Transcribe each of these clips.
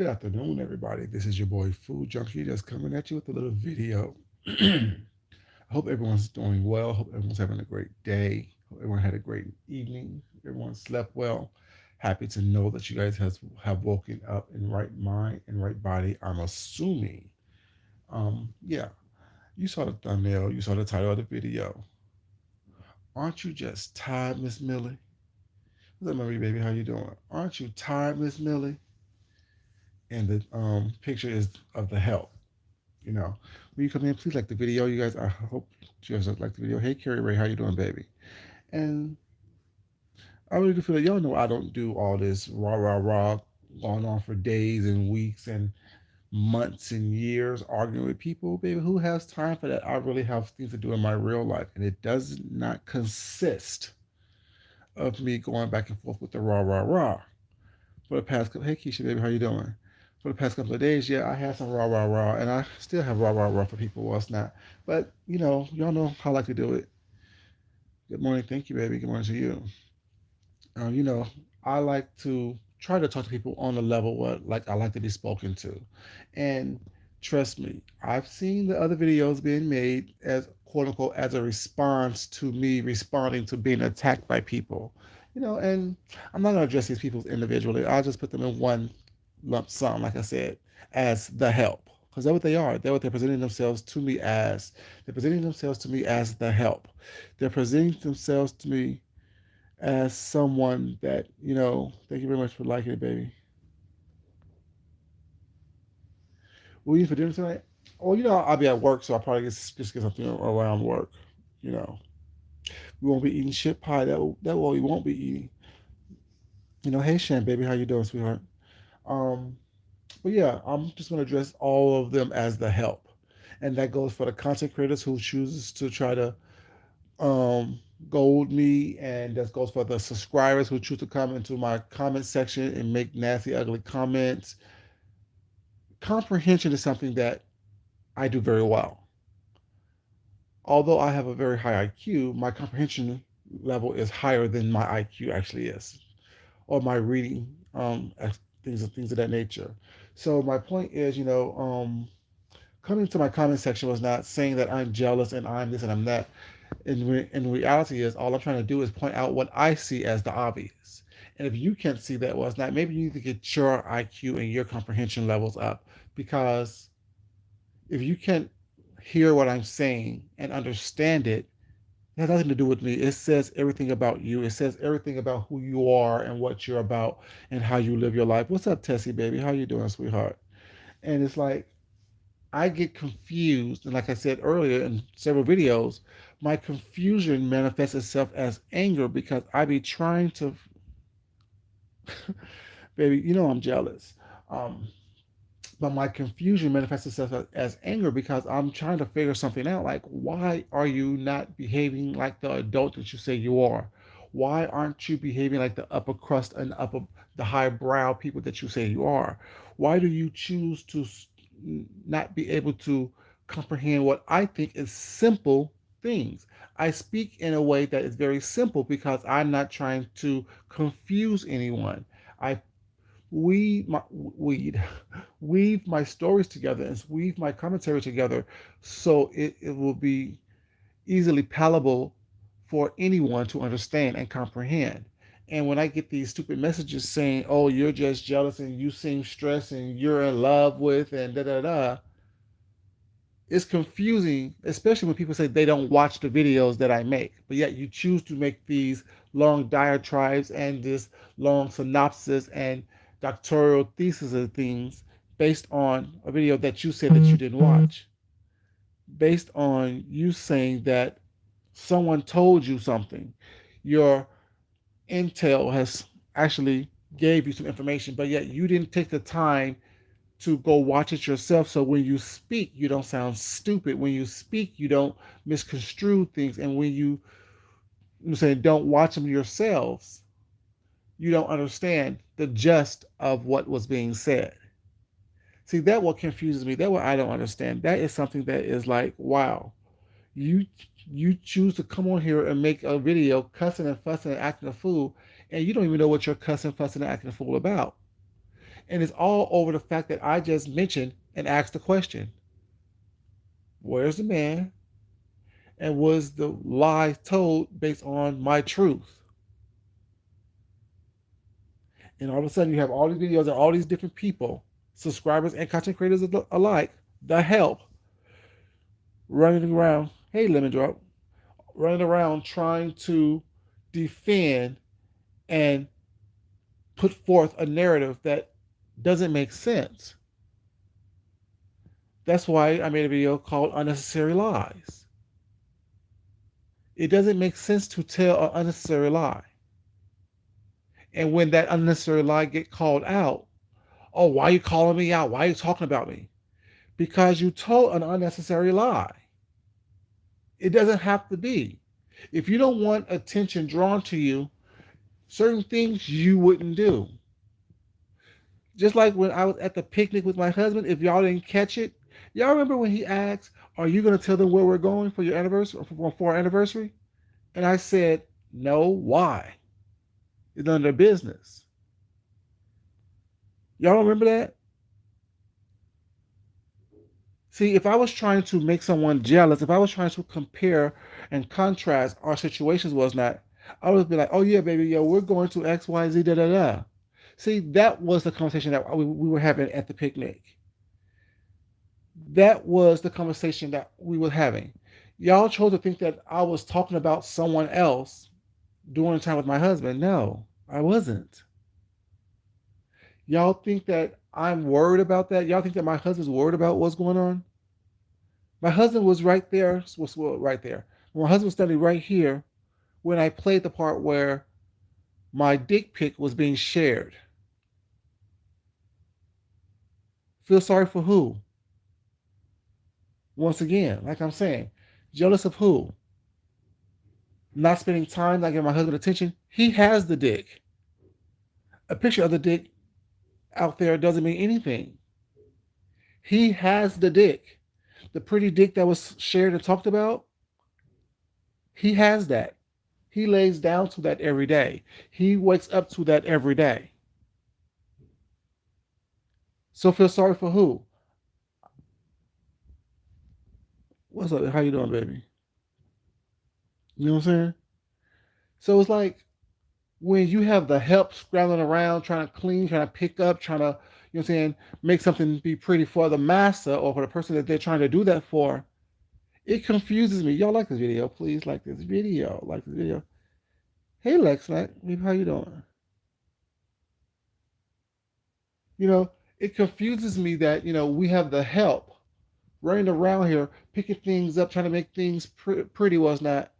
Good afternoon, everybody. This is your boy Food Junkie just coming at you with a little video. I hope everyone's doing well. Hope everyone's having a great day. Hope everyone had a great evening. Everyone slept well. Happy to know that you guys have woken up in right mind and right body. I'm assuming. Yeah, you saw the thumbnail. You saw the title of the video. Aren't you just tired, Miss Millie? What's up, Marie, baby? How you doing? Aren't you tired, Miss Millie? And the picture is of the help. When you come in, please like the video. You guys, I hope you guys like the video. Hey, Carrie Ray, how you doing, baby? And I really do feel that y'all know I don't do all this rah, rah, rah going on for days and weeks and months and years arguing with people, baby. Who has time for that? I really have things to do in my real life, and it does not consist of me going back and forth with the rah, rah, rah. For the past couple, hey, Keisha, baby, how you doing? For the past couple of days, yeah, I had some rah rah rah, and I still have rah rah rah for people. Well, it's not, but y'all know how I like to do it. Good morning, thank you, baby. Good morning to you. Um, you know, I like to try to talk to people on the level what like I like to be spoken to, and trust me, I've seen the other videos being made as quote unquote as a response to me responding to being attacked by people. And I'm not gonna address these people individually. I'll just put them in one lump sum, like I said, as the help. Because that's what they are. They're what they're presenting themselves to me as. They're presenting themselves to me as the help. They're presenting themselves to me as someone that, thank you very much for liking it, baby. What are you for dinner tonight? Well, I'll be at work, so I'll probably just get something around work. You know, we won't be eating shit pie. That what we won't be eating. Hey Shan, baby, how you doing, sweetheart? Um, but yeah, I'm just gonna address all of them as the help, and that goes for the content creators who chooses to try to um, gold me, and that goes for the subscribers who choose to come into my comment section and make nasty, ugly comments. Comprehension is something that I do very well. Although I have a very high IQ, my comprehension level is higher than my IQ actually is, or my reading, things of that nature. So my point is, coming to my comment section was not saying that I'm jealous and I'm this and I'm that. In reality, is all I'm trying to do is point out what I see as the obvious. And if you can't see that, well, it's not. Maybe you need to get your IQ and your comprehension levels up, because if you can't hear what I'm saying and understand it, it has nothing to do with me. It says everything about you. It says everything about who you are and what you're about and how you live your life. What's up, Tessie, baby? How you doing, sweetheart? And it's like I get confused, and like I said earlier in several videos, my confusion manifests itself as anger because I be trying to, baby, I'm jealous. Um, but my confusion manifests itself as anger because I'm trying to figure something out. Like, why are you not behaving like the adult that you say you are? Why aren't you behaving like the upper crust and the highbrow people that you say you are? Why do you choose to not be able to comprehend what I think is simple things? I speak in a way that is very simple because I'm not trying to confuse anyone. I weed weave my stories together and weave my commentary together so it will be easily palatable for anyone to understand and comprehend. And when I get these stupid messages saying, oh, you're just jealous and you seem stressed and you're in love with and da da da, it's confusing, especially when people say they don't watch the videos that I make, but yet you choose to make these long diatribes and this long synopsis and doctoral thesis of things based on a video that you said that you didn't watch, based on you saying that someone told you something. Your intel has actually gave you some information, but yet you didn't take the time to go watch it yourself. So when you speak, you don't sound stupid. When you speak, you don't misconstrue things. And when you say don't watch them yourselves, you don't understand the gist of what was being said. See, that what confuses me. That what I don't understand. That is something that is like, wow, you you choose to come on here and make a video cussing and fussing and acting a fool, and you don't even know what you're cussing, fussing, and acting a fool about. And it's all over the fact that I just mentioned and asked the question, where's the man? And was the lie told based on my truth? And all of a sudden, you have all these videos and all these different people, subscribers and content creators alike, the help running around. Hey, Lemon Drop, running around trying to defend and put forth a narrative that doesn't make sense. That's why I made a video called Unnecessary Lies. It doesn't make sense to tell an unnecessary lie. And when that unnecessary lie get called out, oh, why are you calling me out? Why are you talking about me? Because you told an unnecessary lie. It doesn't have to be. If you don't want attention drawn to you, certain things you wouldn't do. Just like when I was at the picnic with my husband, if y'all didn't catch it, y'all remember when he asked, are you going to tell them where we're going for your anniversary, for our anniversary? And I said, no, why? It's none of their business. Y'all don't remember that? See, if I was trying to make someone jealous, if I was trying to compare and contrast our situations was not, I would be like, oh yeah, baby, yo, we're going to X, Y, Z, da, da, da. See, that was the conversation that we were having at the picnic. That was the conversation that we were having. Y'all chose to think that I was talking about someone else during the time with my husband. No, I wasn't. Y'all think that I'm worried about that? Y'all think that my husband's worried about what's going on? My husband was right there, was right there. My husband was standing right here when I played the part where my dick pic was being shared. Feel sorry for who? Once again, like I'm saying, jealous of who? Not spending time, not giving my husband attention. He has the dick. A picture of the dick out there doesn't mean anything. He has the dick. The pretty dick that was shared and talked about, he has that. He lays down to that every day. He wakes up to that every day. So feel sorry for who? What's up? How you doing, baby? You know what I'm saying? So it's like when you have the help scrambling around, trying to clean, trying to pick up, trying to, you know what I'm saying, make something be pretty for the master or for the person that they're trying to do that for, it confuses me. Y'all like this video? Please like this video. Like this video. Hey Lex, like, how you doing? You know, it confuses me that, we have the help running around here, picking things up, trying to make things pretty was not,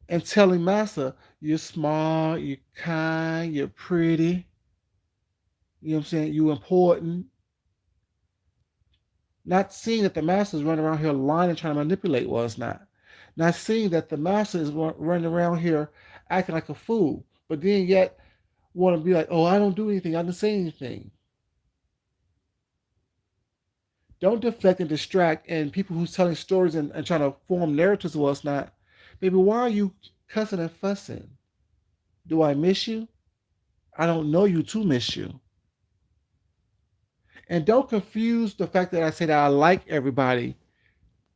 and telling Massa, you're smart, you're kind, you're pretty, you know what I'm saying, you're important. Not seeing that the Master is running around here lying and trying to manipulate was not. Not seeing that the Master is running around here acting like a fool, but then yet want to be like, oh, I don't do anything, I didn't say anything. Don't deflect and distract and people who's telling stories and trying to form narratives of us not. Baby, why are you cussing and fussing? Do I miss you? I don't know you to miss you. And don't confuse the fact that I say that I like everybody,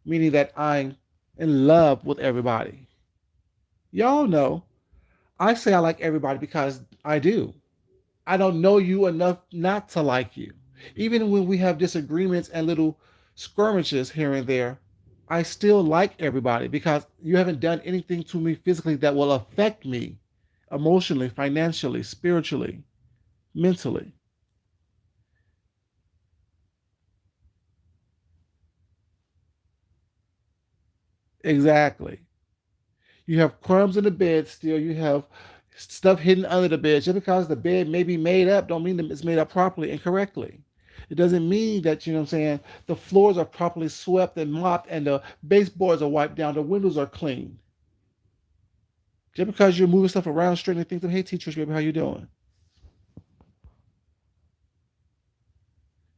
meaning that I'm in love with everybody. Y'all know I say I like everybody because I do. I don't know you enough not to like you. Even when we have disagreements and little skirmishes here and there, I still like everybody because you haven't done anything to me physically that will affect me emotionally, financially, spiritually, mentally. Exactly. You have crumbs in the bed still. You have stuff hidden under the bed. Just because the bed may be made up, don't mean that it's made up properly and correctly. It doesn't mean that, you know what I'm saying, the floors are properly swept and mopped and the baseboards are wiped down, the windows are clean. Just because you're moving stuff around, straightening things up, hey teachers, baby, how you doing?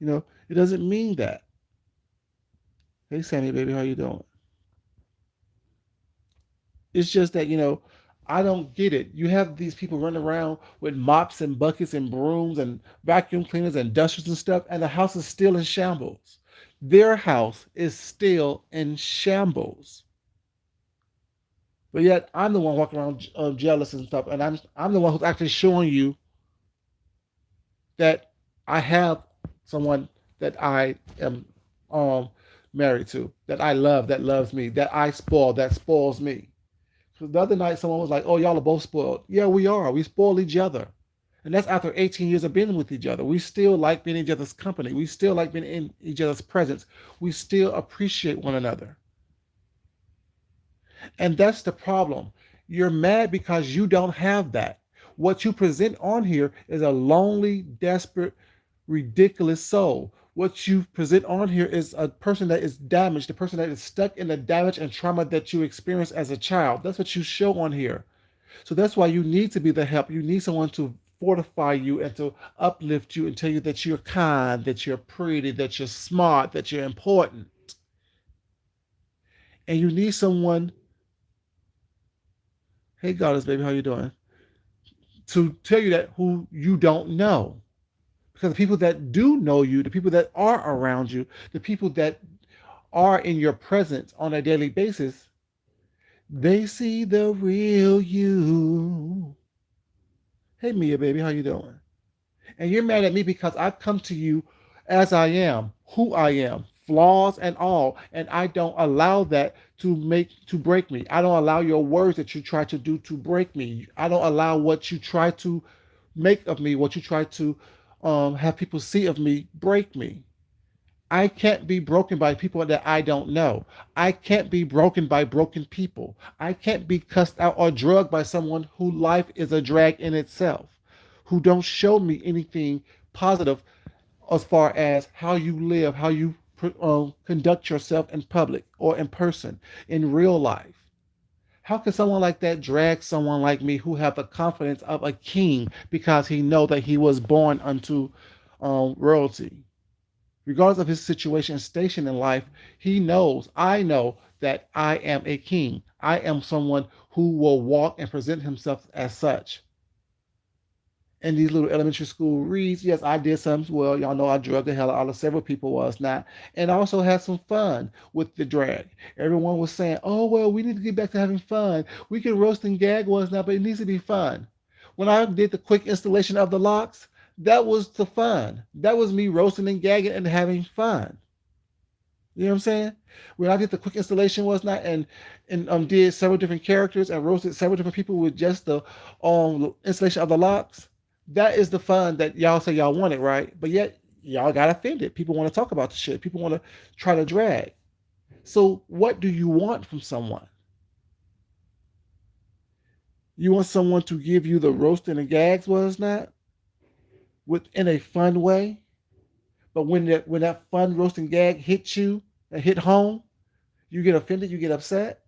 It doesn't mean that. Hey Sammy, baby, how you doing? It's just that, I don't get it. You have these people running around with mops and buckets and brooms and vacuum cleaners and dusters and stuff, and the house is still in shambles. Their house is still in shambles. But yet, I'm the one walking around jealous and stuff, and I'm the one who's actually showing you that I have someone that I am um married to, that I love, that loves me, that I spoil, that spoils me. So the other night, someone was like, "Oh, y'all are both spoiled." Yeah, we are. We spoil each other, and that's after 18 years of being with each other. We still like being in each other's company. We still like being in each other's presence. We still appreciate one another, and that's the problem. You're mad because you don't have that. What you present on here is a lonely, desperate, ridiculous soul. What you present on here is a person that is damaged, the person that is stuck in the damage and trauma that you experienced as a child. That's what you show on here. So that's why you need to be the help. You need someone to fortify you and to uplift you and tell you that you're kind, that you're pretty, that you're smart, that you're important. And you need someone, hey goddess baby, how you doing? To tell you that who you don't know. Because the people that do know you, the people that are around you, the people that are in your presence on a daily basis, they see the real you. Hey Mia baby, how you doing? And you're mad at me because I've come to you as I am, who I am, flaws and all, and I don't allow that to break me. I don't allow your words that you try to do to break me. I don't allow what you try to make of me, what you try to have people see of me, break me. I can't be broken by people that I don't know. I can't be broken by broken people. I can't be cussed out or drugged by someone whose life is a drag in itself, who don't show me anything positive as far as how you live, how you conduct yourself in public or in person, in real life. How can someone like that drag someone like me who have the confidence of a king because he know that he was born unto royalty? Regardless of his situation and station in life, he knows, I know that I am a king. I am someone who will walk and present himself as such. In these little elementary school reads, yes, I did some well. Y'all know I drugged the hell out of several people was not, and I also had some fun with the drag. Everyone was saying, "Oh well, we need to get back to having fun. We can roast and gag was not, but it needs to be fun." When I did the quick installation of the locks, that was the fun. That was me roasting and gagging and having fun. You know what I'm saying? When I did the quick installation was not and did several different characters and roasted several different people with just the installation of the locks. That is the fun that y'all say y'all wanted, right? But yet y'all got offended. People want to talk about the shit. People want to try to drag. So what do you want from someone? You want someone to give you the roasting and gags was not within a fun way, but when that fun roasting gag hits you and hit home, you get offended, you get upset.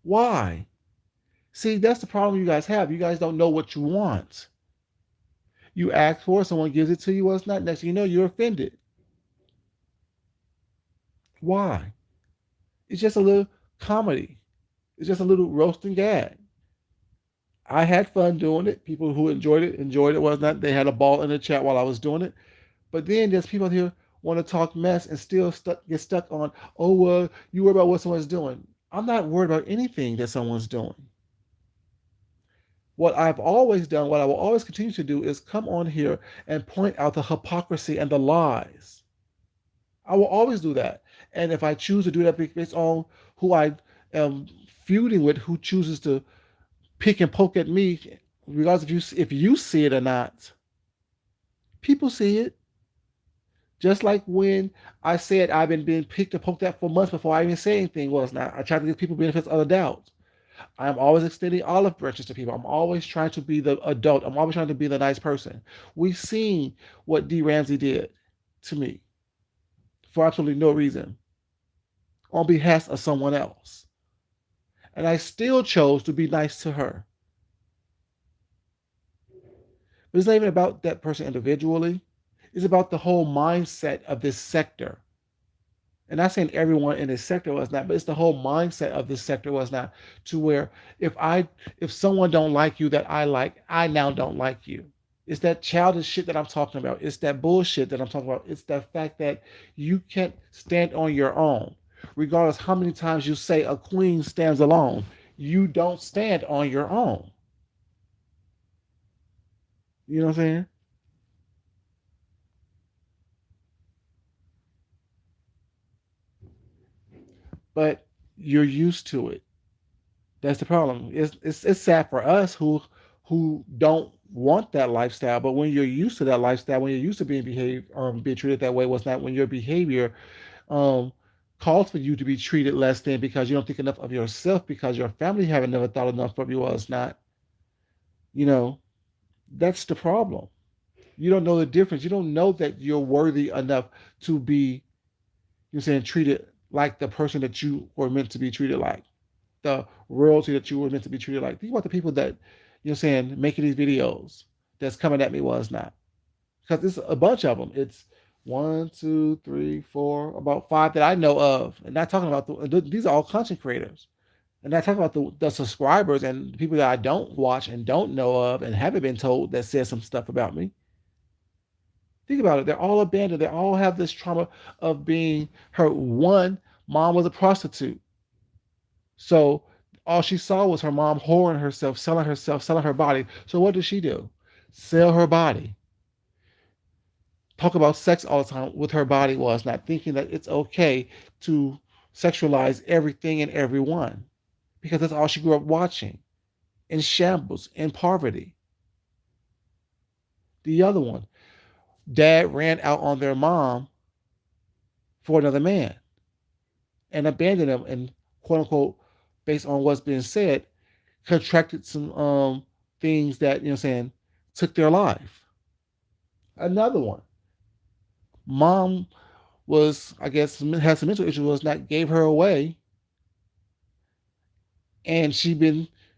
Why? See, that's the problem you guys have. You guys don't know what you want. You ask for it, someone gives it to you, well, it's not. Next thing you know, you're offended. Why? It's just a little comedy. It's just a little roast and gag. I had fun doing it. People who enjoyed it, was not. They had a ball in the chat while I was doing it. But then there's people here want to talk mess and still get stuck on, oh, well, you worry about what someone's doing. I'm not worried about anything that someone's doing. What I've always done, what I will always continue to do is come on here and point out the hypocrisy and the lies. I will always do that. And if I choose to do that based on who I am feuding with, who chooses to pick and poke at me, regardless if you see it or not, people see it. Just like when I said I've been being picked and poked at for months before I even say anything was not. I try to give people benefits of the doubt. I'm always extending olive branches to people. I'm always trying to be the adult. I'm always trying to be the nice person. We've seen what D. Ramsey did to me for absolutely no reason on behalf of someone else. And I still chose to be nice to her. But it's not even about that person individually. It's about the whole mindset of this sector. And not saying everyone in this sector was not, but it's the whole mindset of this sector was not, to where if I if someone don't like you that I like, I now don't like you. It's that childish shit that I'm talking about. It's that bullshit that I'm talking about. It's the fact that you can't stand on your own. Regardless how many times you say a queen stands alone, you don't stand on your own. You know what I'm saying? But you're used to it. That's the problem. It's sad for us who don't want that lifestyle. But when you're used to that lifestyle, when you're used to being treated that way, was not when your behavior um calls for you to be treated less than because you don't think enough of yourself because your family haven't never thought enough of you. Was not, you know, that's the problem. You don't know the difference. You don't know that you're worthy enough to be, you're saying, treated like the person that you were meant to be treated like, the royalty that you were meant to be treated like. Think about the people that you're saying making these videos that's coming at me was not. Because it's a bunch of them. It's one, two, three, four, about five that I know of. And not talking about these are all content creators. And not talking about the subscribers and the people that I don't watch and don't know of and haven't been told that says some stuff about me. Think about it. They're all abandoned. They all have this trauma of being hurt. One, mom was a prostitute. So all she saw was her mom whoring herself, selling her body. So what does she do? Sell her body. Talk about sex all the time with her body, was not thinking that it's okay to sexualize everything and everyone because that's all she grew up watching, in shambles, in poverty. The other one, dad ran out on their mom for another man and abandoned them and, quote unquote, based on what's being said, contracted some things that, you know what I'm saying, took their life. Another one, mom was, I guess, had some mental issues, was not, gave her away, and she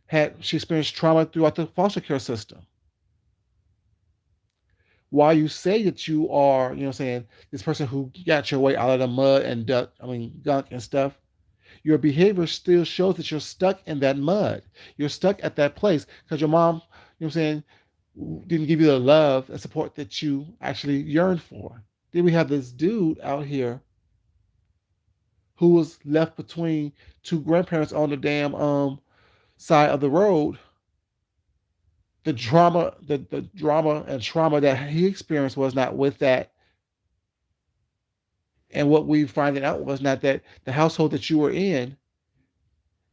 experienced trauma throughout the foster care system. While you say that you are, you know what I'm saying, this person who got your way out of the mud and gunk and stuff, your behavior still shows that you're stuck in that mud. You're stuck at that place because your mom, you know what I'm saying, didn't give you the love and support that you actually yearned for. Then we have this dude out here who was left between two grandparents on the damn side of the road. The drama and trauma that he experienced was not with that. And what we finding out was not that the household that you were in,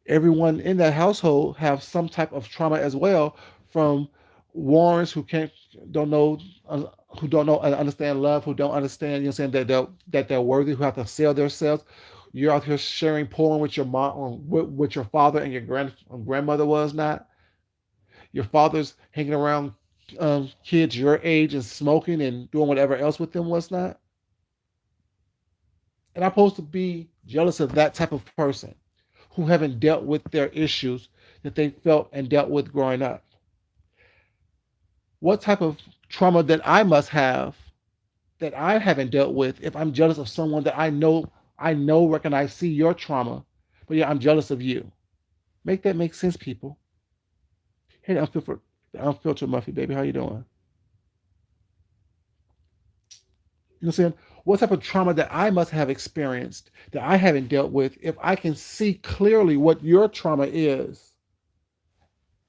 everyone in that household have some type of trauma as well, from Warrens who can't don't know uh, who don't know and understand love, who don't understand, you know, saying that they're worthy, who have to sell themselves. You're out here sharing porn with your mom, or with your father and your grandmother was not. Your father's hanging around kids your age and smoking and doing whatever else with them was not. And I'm supposed to be jealous of that type of person who haven't dealt with their issues that they felt and dealt with growing up. What type of trauma that I must have that I haven't dealt with if I'm jealous of someone that recognize, see your trauma, but yeah, I'm jealous of you. Make that make sense, people. Hey, the unfiltered Muffy, baby, how you doing? You know what I'm saying? What type of trauma that I must have experienced that I haven't dealt with, if I can see clearly what your trauma is,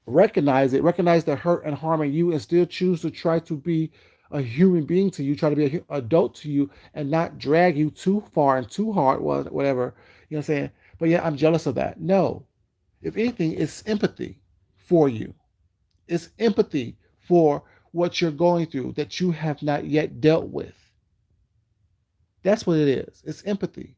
recognize it, recognize the hurt and harm in you, and still choose to try to be a human being to you, try to be an adult to you, and not drag you too far and too hard, whatever. You know what I'm saying? But yeah, I'm jealous of that. No. If anything, it's empathy for you. It's empathy for what you're going through that you have not yet dealt with. That's what it is. It's empathy.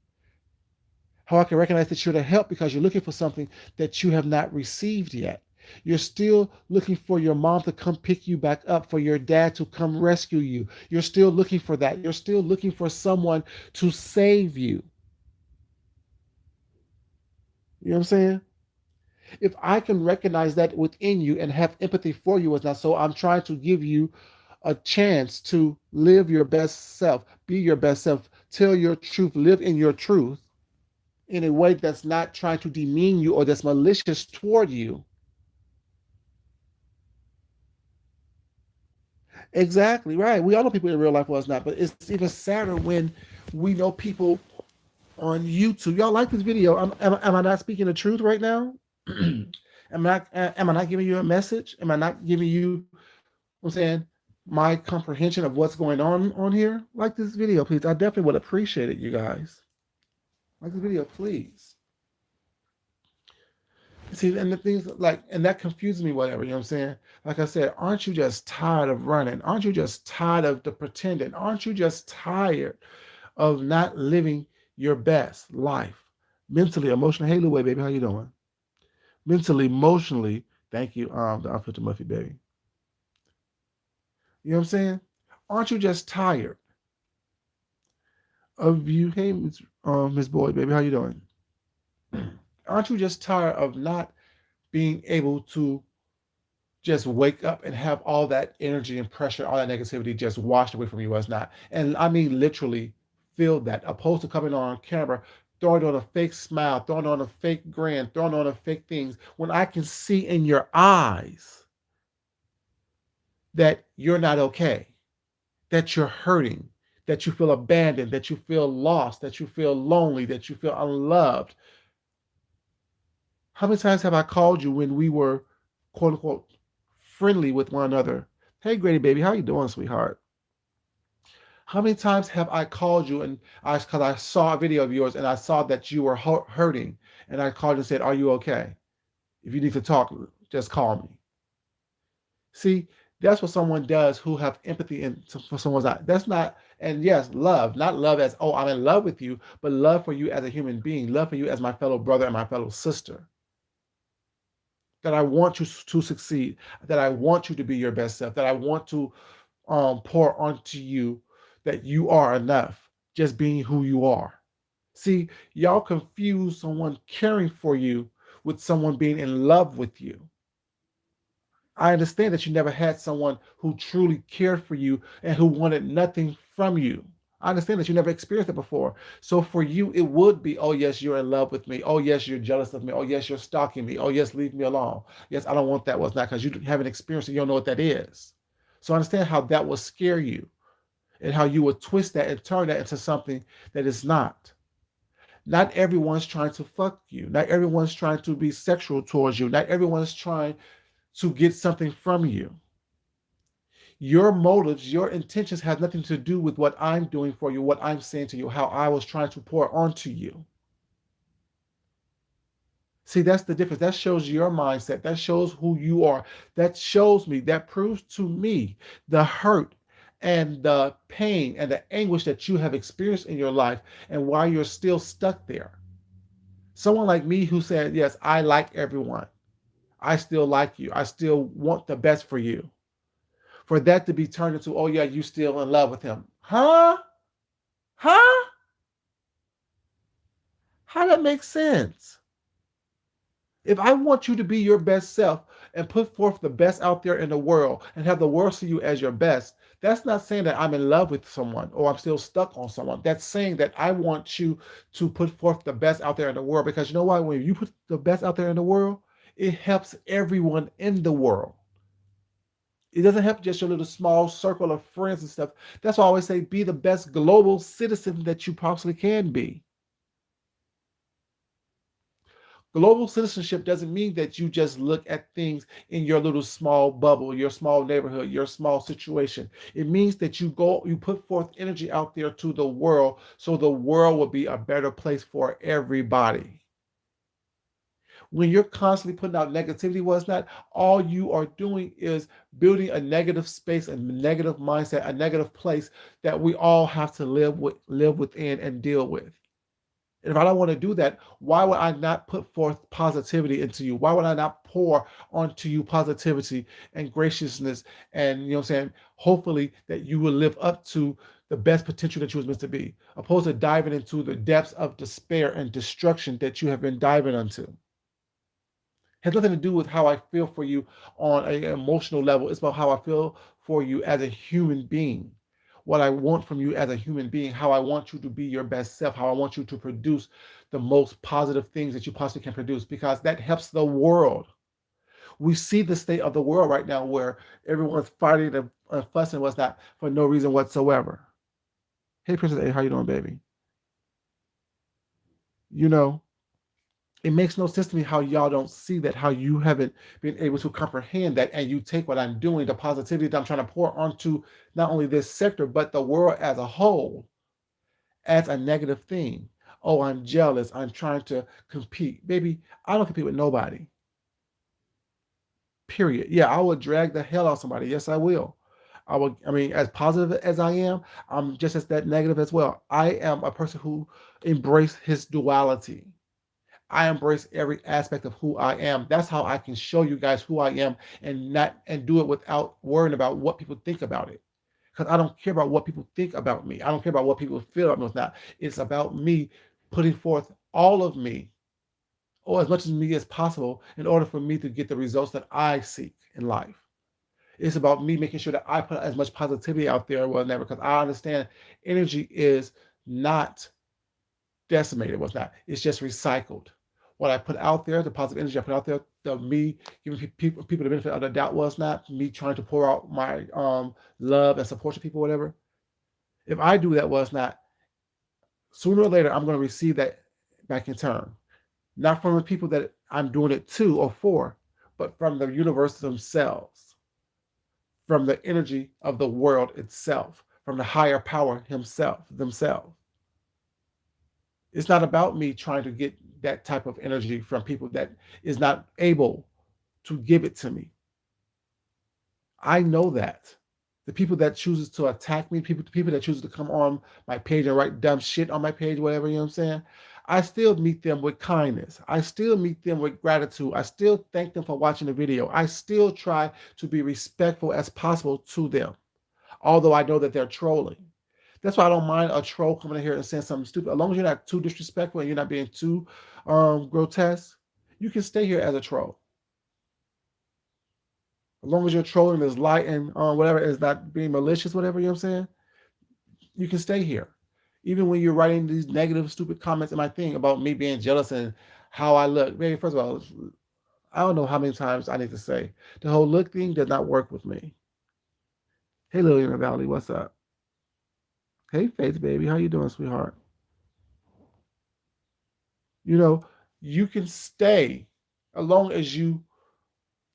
How I can recognize that you're to help because you're looking for something that you have not received yet. You're still looking for your mom to come pick you back up, for your dad to come rescue you. You're still looking for that. You're still looking for someone to save you. You know what I'm saying? If I can recognize that within you and have empathy for you, as not so, I'm trying to give you a chance to live your best self, be your best self, Tell your truth, live in your truth in a way that's not trying to demean you or that's malicious toward you. Exactly right. We all know people in real life was not, but it's even sadder when we know people on YouTube. Y'all like this video? Am I not speaking the truth right now? Am I not giving you a message? Am I not giving you? I'm saying my comprehension of what's going on here. Like this video, please. I definitely would appreciate it, you guys. Like this video, please. See, and the things like, and that confuses me, whatever, you know what I'm saying? Like I said, aren't you just tired of running? Aren't you just tired of the pretending? Aren't you just tired of not living your best life? Mentally, emotionally. Hey, Louie, baby, how you doing? Mentally, emotionally. Thank you, the unfiltered Muffy, baby. You know what I'm saying? Aren't you just tired of you? Hey, Miss Boyd, baby, how you doing? Aren't you just tired of not being able to just wake up and have all that energy and pressure, all that negativity just washed away from you as not? And I mean literally feel that, opposed to coming on camera, throwing on a fake smile, throwing on a fake grin, throwing on a fake things, when I can see in your eyes that you're not okay, that you're hurting, that you feel abandoned, that you feel lost, that you feel lonely, that you feel unloved. How many times have I called you when we were quote unquote friendly with one another? Hey, Grady baby, how you doing, sweetheart? How many times have I called you and because I saw a video of yours and I saw that you were hurting, and I called you and said, "Are you okay? If you need to talk, just call me." See, that's what someone does who have empathy for someone's not. That's not, and yes, love, not love as, oh, I'm in love with you, but love for you as a human being, love for you as my fellow brother and my fellow sister. That I want you to succeed, that I want you to be your best self, that I want to pour onto you, that you are enough, just being who you are. See, y'all confuse someone caring for you with someone being in love with you. I understand that you never had someone who truly cared for you and who wanted nothing from you. I understand that you never experienced it before. So for you, it would be, oh, yes, you're in love with me. Oh, yes, you're jealous of me. Oh, yes, you're stalking me. Oh, yes, leave me alone. Yes, I don't want that. Was not because you haven't experienced it. You don't know what that is. So I understand how that will scare you and how you would twist that and turn that into something that is not. Not everyone's trying to fuck you. Not everyone's trying to be sexual towards you. Not everyone's trying to get something from you. Your motives, your intentions have nothing to do with what I'm doing for you, what I'm saying to you, how I was trying to pour onto you. See, that's the difference. That shows your mindset. That shows who you are. That shows me, that proves to me the hurt and the pain and the anguish that you have experienced in your life and why you're still stuck there. Someone like me who said, yes, I like everyone. I still like you. I still want the best for you. For that to be turned into, oh yeah, you still in love with him. Huh? Huh? How that makes sense? If I want you to be your best self and put forth the best out there in the world and have the world see you as your best, that's not saying that I'm in love with someone or I'm still stuck on someone. That's saying that I want you to put forth the best out there in the world, because you know why? When you put the best out there in the world, it helps everyone in the world. It doesn't help just your little small circle of friends and stuff. That's why I always say be the best global citizen that you possibly can be. Global citizenship doesn't mean that you just look at things in your little small bubble, your small neighborhood, your small situation. It means that you put forth energy out there to the world so the world will be a better place for everybody. When you're constantly putting out negativity, was not, all you are doing is building a negative space, a negative mindset, a negative place that we all have to live within and deal with. And if I don't want to do that, why would I not put forth positivity into you? Why would I not pour onto you positivity and graciousness, and you know what I'm saying, hopefully that you will live up to the best potential that you was meant to be, opposed to diving into the depths of despair and destruction that you have been diving into. Has nothing to do with how I feel for you on an emotional level. It's about how I feel for you as a human being. what I want from you as a human being, how I want you to be your best self, how I want you to produce the most positive things that you possibly can produce, because that helps the world. We see the state of the world right now where everyone's fighting and fussing what's not for no reason whatsoever. Hey, Princess A, how you doing, baby? You know, it makes no sense to me how y'all don't see that, how you haven't been able to comprehend that, and you take what I'm doing, the positivity that I'm trying to pour onto not only this sector, but the world as a whole, as a negative thing. Oh, I'm jealous. I'm trying to compete. Baby, I don't compete with nobody. Period. Yeah, I will drag the hell out of somebody. Yes, I will. I mean, as positive as I am, I'm just as that negative as well. I am a person who embrace his duality. I embrace every aspect of who I am. That's how I can show you guys who I am, and do it without worrying about what people think about it. Because I don't care about what people think about me. I don't care about what people feel about me. It's not. It's about me putting forth all of me, or as much as me as possible, in order for me to get the results that I seek in life. It's about me making sure that I put as much positivity out there as never, because I understand energy is not decimated, was not. It's just recycled. What I put out there, the positive energy I put out there, the me giving people the benefit of the doubt, was not me trying to pour out my love and support to people, whatever. If I do that, was not, sooner or later I'm going to receive that back in turn. Not from the people that I'm doing it to or for, but from the universe themselves, from the energy of the world itself, from the higher power himself, themselves. It's not about me trying to get that type of energy from people that is not able to give it to me. I know that. The people that chooses to attack me, people that chooses to come on my page and write dumb shit on my page, whatever, you know what I'm saying? I still meet them with kindness. I still meet them with gratitude. I still thank them for watching the video. I still try to be respectful as possible to them, although I know that they're trolling. That's why I don't mind a troll coming in here and saying something stupid. As long as you're not too disrespectful and you're not being too grotesque, you can stay here as a troll. As long as you're trolling is light and whatever is not being malicious, whatever, you know what I'm saying, you can stay here. Even when you're writing these negative, stupid comments in my thing about me being jealous and how I look. Maybe first of all, I don't know how many times I need to say the whole look thing does not work with me. Hey, Lily in the Valley, what's up? Hey, Faith, baby, how you doing, sweetheart? You know, you can stay as long as you know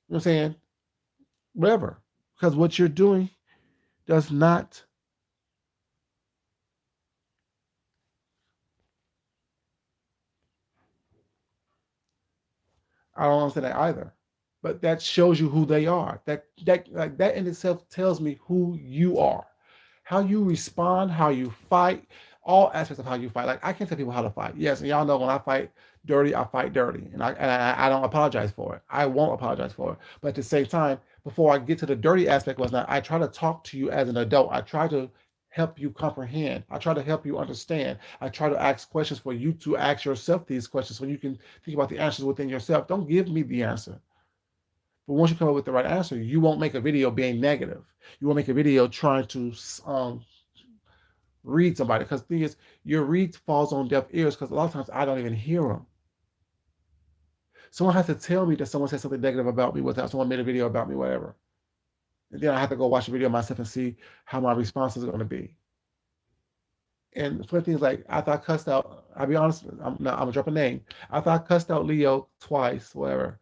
what I'm saying, whatever. Because what you're doing does not, I don't understand that either. But that shows you who they are. That in itself tells me who you are. How you respond, how you fight, all aspects of how you fight. Like I can't tell people how to fight. Yes, and y'all know when I fight dirty, and I don't apologize for it. I won't apologize for it. But at the same time, before I get to the dirty aspect, was not. I try to talk to you as an adult. I try to help you comprehend. I try to help you understand. I try to ask questions for you to ask yourself these questions so you can think about the answers within yourself. Don't give me the answer. But once you come up with the right answer, you won't make a video being negative. You won't make a video trying to read somebody. Because the thing is, your read falls on deaf ears because a lot of times I don't even hear them. Someone has to tell me that someone said something negative about me, without someone made a video about me, whatever. And then I have to go watch the video myself and see how my response is going to be. And the funny thing is, like, after I cussed out, I'll be honest, I'm gonna drop a name. After I cussed out Leo twice, whatever,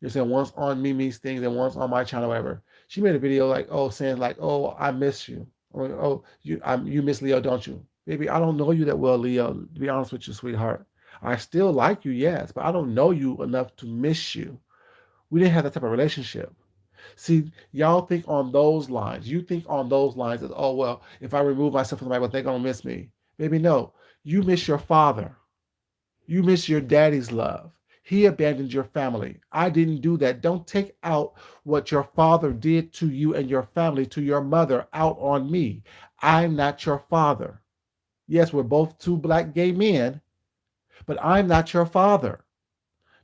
you're saying once on Mimi's things and once on my channel, whatever. She made a video like, oh, saying like, oh, I miss you. Or, oh, you miss Leo, don't you? Baby, I don't know you that well, Leo. To be honest with you, sweetheart. I still like you, yes, but I don't know you enough to miss you. We didn't have that type of relationship. See, y'all think on those lines. You think on those lines as, oh, well, if I remove myself from the Bible, they're going to miss me. Baby, no. You miss your father. You miss your daddy's love. He abandoned your family. I didn't do that. Don't take out what your father did to you and your family, to your mother, out on me. I'm not your father. Yes, we're both two black gay men, but I'm not your father.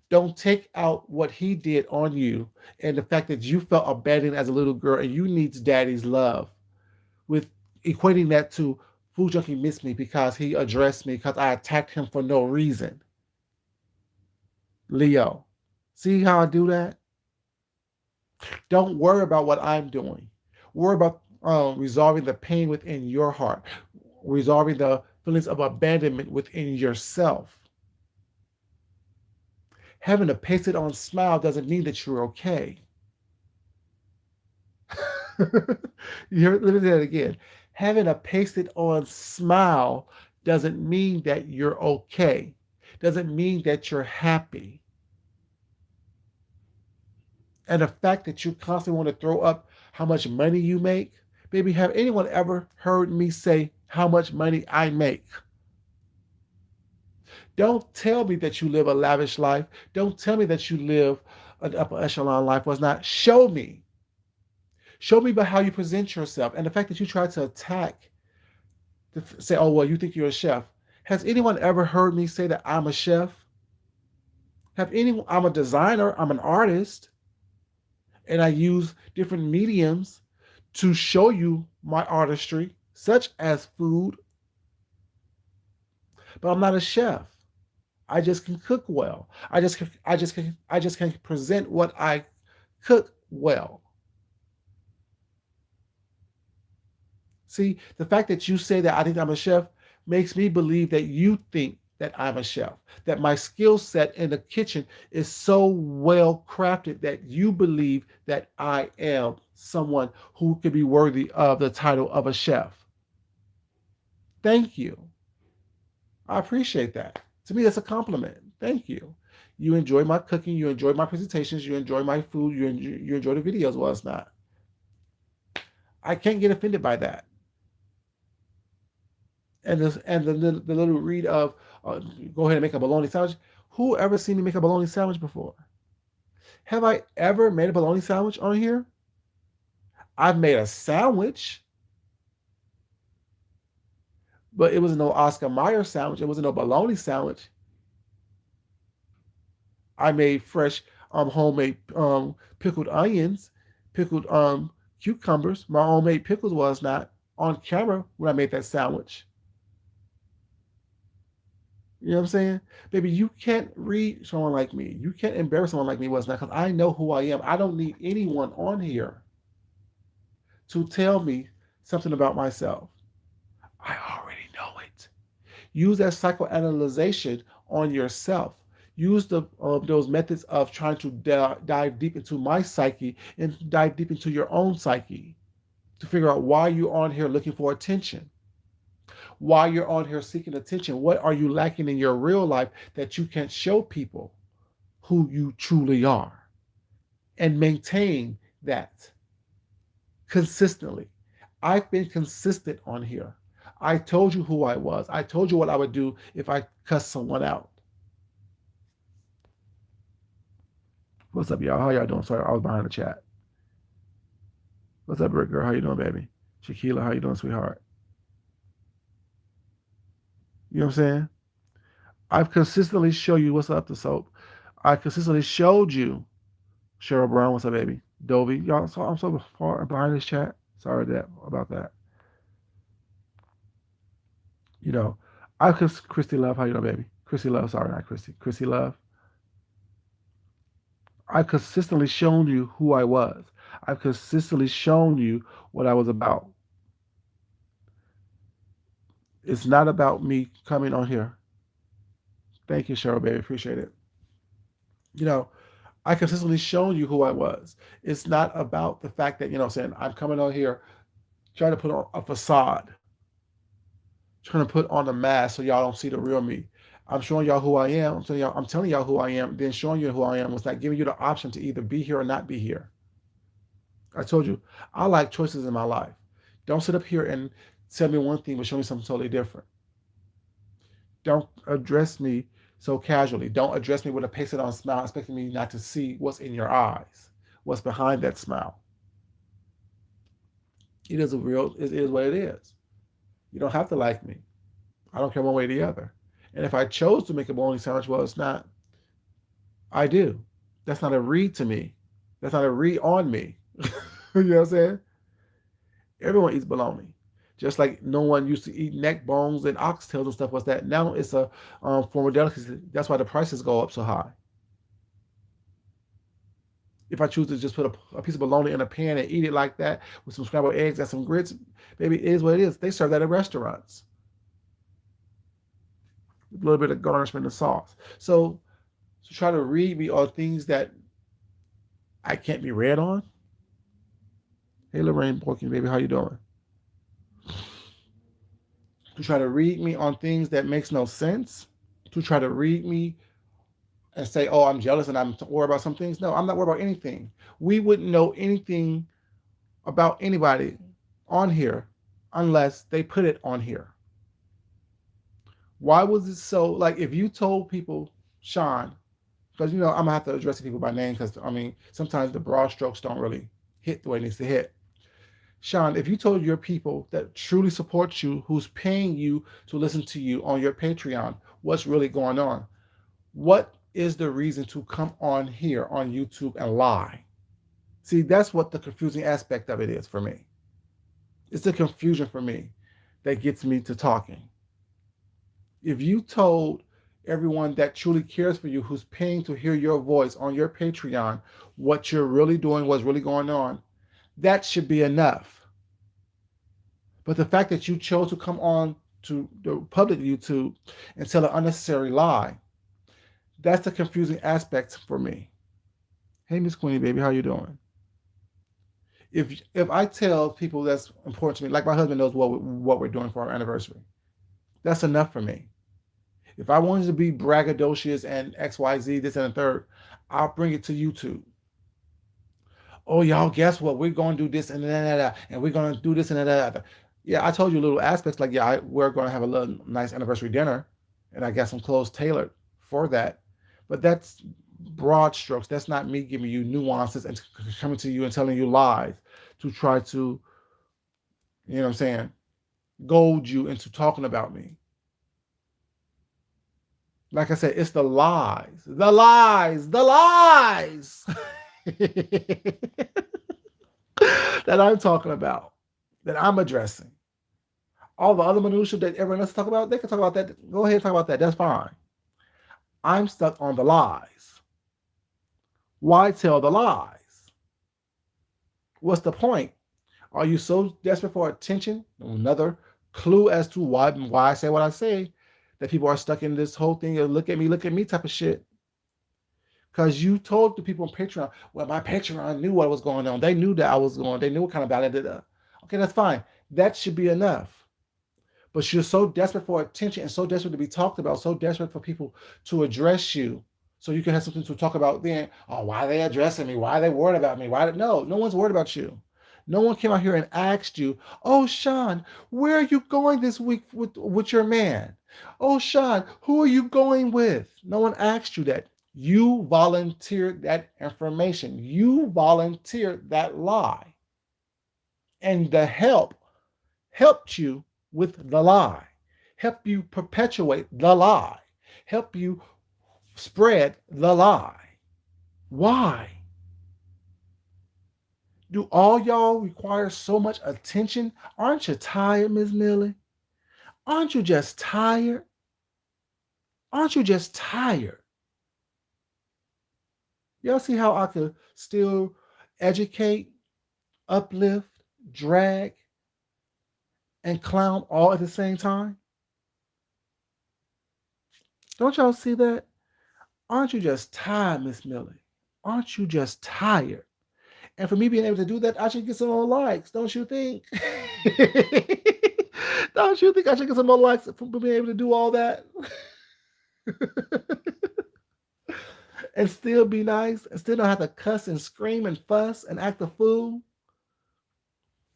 Don't take out what he did on you and the fact that you felt abandoned as a little girl and you needs daddy's love with equating that to Food Junkie missed me because he addressed me because I attacked him for no reason. Leo, see how I do that? Don't worry about what I'm doing. Worry about resolving the pain within your heart, resolving the feelings of abandonment within yourself. Having a pasted on smile doesn't mean that you're okay. Let me say that again. Having a pasted on smile doesn't mean that you're okay. Doesn't mean that you're happy. And the fact that you constantly want to throw up how much money you make, baby, have anyone ever heard me say how much money I make? Don't tell me that you live a lavish life. Don't tell me that you live an upper echelon life. Was not. Show me. Show me by how you present yourself. And the fact that you try to attack, to say, oh, well, you think you're a chef. Has anyone ever heard me say that I'm a chef? I'm a designer, I'm an artist, and I use different mediums to show you my artistry, such as food, but I'm not a chef. I just can cook well. I just can present what I cook well. See, the fact that you say that I think I'm a chef makes me believe that you think that I'm a chef, that my skill set in the kitchen is so well crafted that you believe that I am someone who could be worthy of the title of a chef. Thank you. I appreciate that. To me, that's a compliment. Thank you. You enjoy my cooking, you enjoy my presentations, you enjoy my food, you enjoy the videos. Well, it's not. I can't get offended by that. And the little read of go ahead and make a bologna sandwich. Who ever seen me make a bologna sandwich before? Have I ever made a bologna sandwich on here? I've made a sandwich, but it was no Oscar Mayer sandwich. It wasn't no bologna sandwich. I made fresh homemade pickled onions, pickled cucumbers. My homemade pickles was not on camera when I made that sandwich. You know what I'm saying? Baby, you can't read someone like me. You can't embarrass someone like me, was not, because I know who I am. I don't need anyone on here to tell me something about myself. I already know it. Use that psychoanalyzation on yourself. Use those methods of trying to dive deep into my psyche and dive deep into your own psyche to figure out why you're on here looking for attention. Why you're on here seeking attention. What are you lacking in your real life that you can't show people who you truly are? And maintain that consistently. I've been consistent on here. I told you who I was. I told you what I would do if I cussed someone out. What's up, y'all? How y'all doing? Sorry, I was behind the chat. What's up, Rick girl? How you doing, baby? Shaquila, how you doing, sweetheart? You know what I'm saying? I've consistently showed you what's up to soap. I consistently showed you Cheryl Brown, what's up, baby? Dovey, y'all. So I'm so far behind this chat. Sorry about that. You know, I Christy Love, how you doing, baby? Christy Love, sorry, not Christy. Christy Love. I've consistently shown you who I was. I've consistently shown you what I was about. It's not about me coming on here. Thank you, Cheryl, baby. Appreciate it. You know, I consistently shown you who I was. It's not about the fact that, saying I'm coming on here trying to put on a facade, trying to put on a mask so y'all don't see the real me. I'm showing y'all who I am. I'm telling y'all who I am. Then showing you who I am was not giving you the option to either be here or not be here. I told you, I like choices in my life. Don't sit up here and tell me one thing but show me something totally different. Don't address me so casually. Don't address me with a pasted on smile, expecting me not to see what's in your eyes, what's behind that smile. It is what it is. You don't have to like me. I don't care one way or the other. And if I chose to make a bologna sandwich, well, it's not. I do. That's not a read to me. That's not a read on me. You know what I'm saying? Everyone eats bologna. Just like no one used to eat neck bones and oxtails and stuff was that. Now it's a form of delicacy. That's why the prices go up so high. If I choose to just put a piece of bologna in a pan and eat it like that with some scrambled eggs and some grits, baby, it is what it is. They serve that at restaurants. A little bit of garnishment and sauce. So try to read me on things that I can't be read on. Hey Lorraine Borkin, baby, how you doing? To try to read me on things that makes no sense. To try to read me and say, oh, I'm jealous and I'm worried about some things. No, I'm not worried about anything. We wouldn't know anything about anybody on here unless they put it on here. Why was it so, like, if you told people, Sean, because, I'm going to have to address people by name because, sometimes the broad strokes don't really hit the way it needs to hit. Sean, if you told your people that truly support you, who's paying you to listen to you on your Patreon, what's really going on? What is the reason to come on here on YouTube and lie? See, that's what the confusing aspect of it is for me. It's the confusion for me that gets me to talking. If you told everyone that truly cares for you, who's paying to hear your voice on your Patreon, what you're really doing, what's really going on, that should be enough. But the fact that you chose to come on to the public YouTube and tell an unnecessary lie, that's the confusing aspect for me. Hey, Miss Queenie, baby, how you doing? If I tell people that's important to me, like my husband knows what we're doing for our anniversary, that's enough for me. If I wanted to be braggadocious and XYZ, this and the third, I'll bring it to YouTube. Oh, y'all, guess what? We're going to do this and that, and we're going to do this and that. Yeah, I told you little aspects like, yeah, we're going to have a little nice anniversary dinner, and I got some clothes tailored for that. But that's broad strokes. That's not me giving you nuances and coming to you and telling you lies to try to, goad you into talking about me. Like I said, it's the lies, the lies, the lies that I'm talking about, that I'm addressing. All the other minutiae that everyone else talk about, they can talk about that. Go ahead and talk about that. That's fine. I'm stuck on the lies. Why tell the lies? What's the point? Are you so desperate for attention? Another clue as to why I say what I say, that people are stuck in this whole thing of look at me type of shit. Because you told the people on Patreon, well, my Patreon knew what was going on. They knew that I was going. They knew what kind of battle I did. Okay, that's fine. That should be enough. But you're so desperate for attention and so desperate to be talked about, so desperate for people to address you so you can have something to talk about then. Oh, why are they addressing me? Why are they worried about me? No one's worried about you. No one came out here and asked you, oh, Sean, where are you going this week with your man? Oh, Sean, who are you going with? No one asked you that. You volunteered that information. You volunteered that lie. And the help helped you with the lie, help you perpetuate the lie, help you spread the lie. Why? Do all y'all require so much attention? Aren't you tired, Miss Millie? Aren't you just tired? Aren't you just tired? Y'all see how I could still educate, uplift, drag, and clown all at the same time? Don't y'all see that? Aren't you just tired, Miss Millie? Aren't you just tired? And for me being able to do that, I should get some more likes, don't you think? Don't you think I should get some more likes for being able to do all that? And still be nice and still don't have to cuss and scream and fuss and act a fool?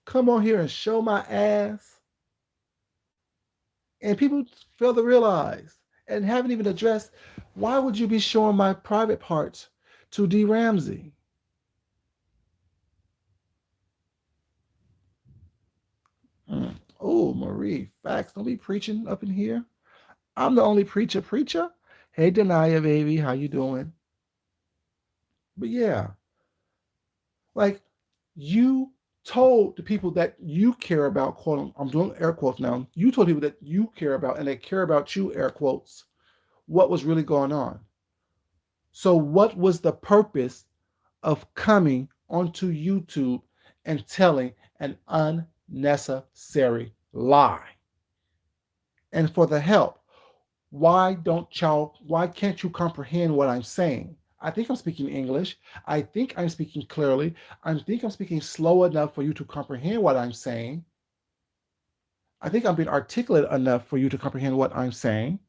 Come on here and show my ass. And people fail to realize and haven't even addressed, why would you be showing my private parts to D. Ramsey? Oh, Marie, facts. Don't be preaching up in here. I'm the only preacher. Hey, Denia, baby, how you doing? But yeah, like, you told the people that you care about, quote, I'm doing air quotes now, you told people that you care about and they care about you, air quotes, what was really going on. So, what was the purpose of coming onto YouTube and telling an unnecessary lie? And for the help, why can't you comprehend what I'm saying? I think I'm speaking English. I think I'm speaking clearly. I think I'm speaking slow enough for you to comprehend what I'm saying. I think I'm being articulate enough for you to comprehend what I'm saying.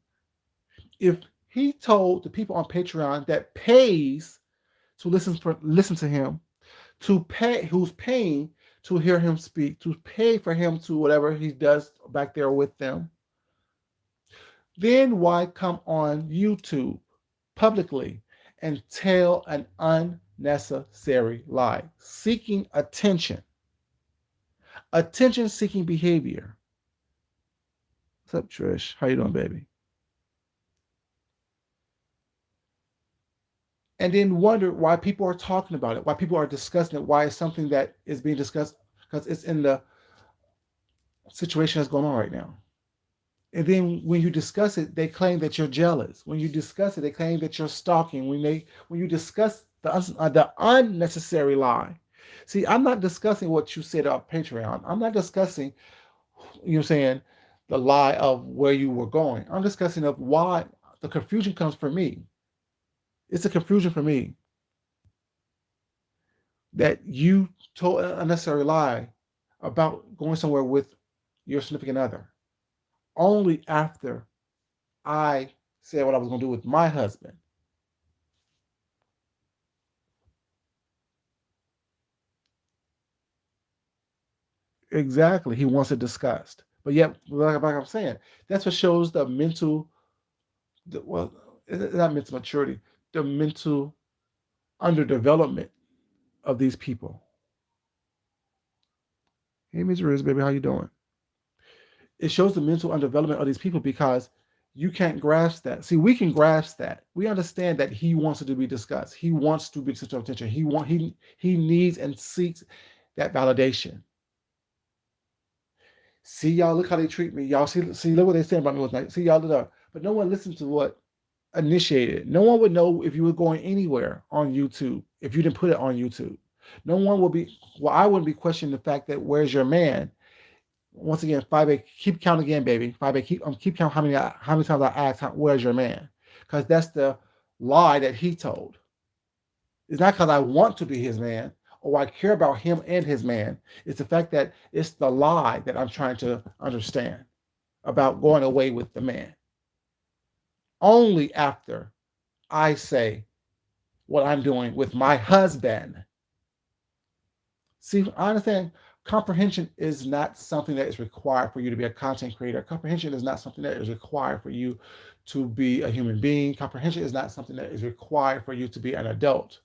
If he told the people on Patreon that pays to listen to him, to pay who's paying to hear him speak, to pay for him to whatever he does back there with them, then why come on YouTube publicly and tell an unnecessary lie, seeking attention seeking behavior? What's up, Trish? How you doing, baby? And then wonder why people are talking about it, why people are discussing it, why it's something that is being discussed, because it's in the situation that's going on right now. And then when you discuss it, they claim that you're jealous. When you discuss it, they claim that you're stalking. When you discuss the unnecessary lie. See, I'm not discussing what you said on Patreon. I'm not discussing, saying the lie of where you were going. I'm discussing of why the confusion comes from me. It's a confusion for me that you told an unnecessary lie about going somewhere with your significant other only after I said what I was going to do with my husband. Exactly. He wants it discussed. But yet, like I'm saying, that's what shows the mental, well, it's not mental maturity, the mental underdevelopment of these people. Hey, Miss Riz, baby, how you doing? It shows the mental underdevelopment of these people because you can't grasp that. See, we can grasp that. We understand that he wants it to be discussed. He wants to be the center of attention. He needs and seeks that validation. See, y'all, look how they treat me. Y'all see, look what they say about me was like. See, y'all, look. But no one listened to what initiated it. No one would know if you were going anywhere on YouTube if you didn't put it on YouTube. No one would be. Well, I wouldn't be questioning the fact that where's your man? Once again, 5A, keep count again, baby. 5A, keep count how many times I asked, where's your man? Because that's the lie that he told. It's not because I want to be his man or I care about him and his man. It's the fact that it's the lie that I'm trying to understand about going away with the man. Only after I say what I'm doing with my husband. See, I understand comprehension is not something that is required for you to be a content creator. Comprehension is not something that is required for you to be a human being. Comprehension is not something that is required for you to be an adult.